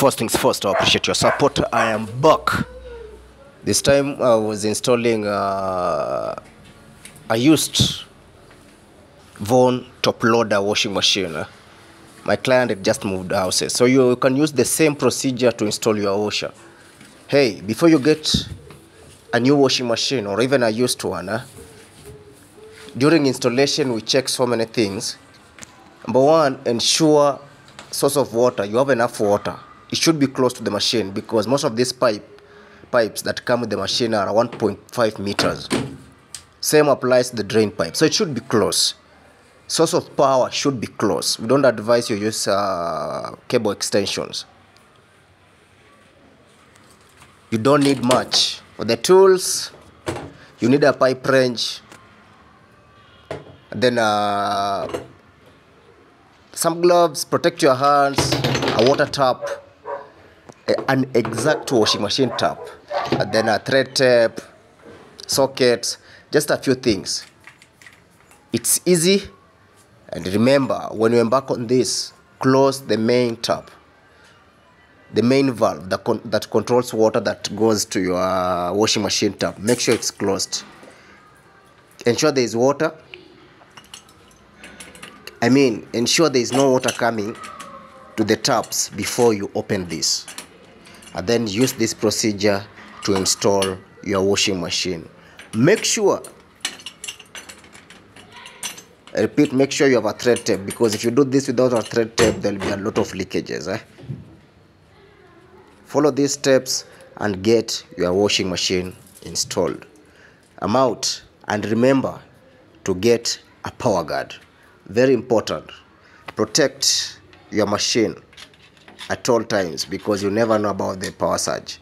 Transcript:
First things first, I appreciate your support. I am back. This time I was installing I used Von top loader washing machine. My client had just moved houses, so you can use the same procedure to install your washer. Hey, before you get a new washing machine or even a used one, during installation we check so many things. Number one, ensure source of water. You have enough water. It should be close to the machine because most of these pipes that come with the machine are 1.5 meters. Same applies to the drain pipe, so it should be close. Source of power should be close. We don't advise you use cable extensions. You don't need much. For the tools, you need a pipe wrench, then some gloves, protect your hands, a water tap, an exact washing machine tap, and then a thread tape, sockets, just a few things. It's easy, and remember, when you embark on this, close the main tap, the main valve that controls water that goes to your washing machine tap. Make sure it's closed. Ensure there is water. Ensure there is no water coming to the taps before you open this. And then use this procedure to install your washing machine. Make sure, I repeat, make sure you have a thread tape, because if you do this without a thread tape, there will be a lot of leakages. Follow these steps and get your washing machine installed. I'm out, and remember to get a power guard. Very important. Protect your machine at all times because you never know about the power surge.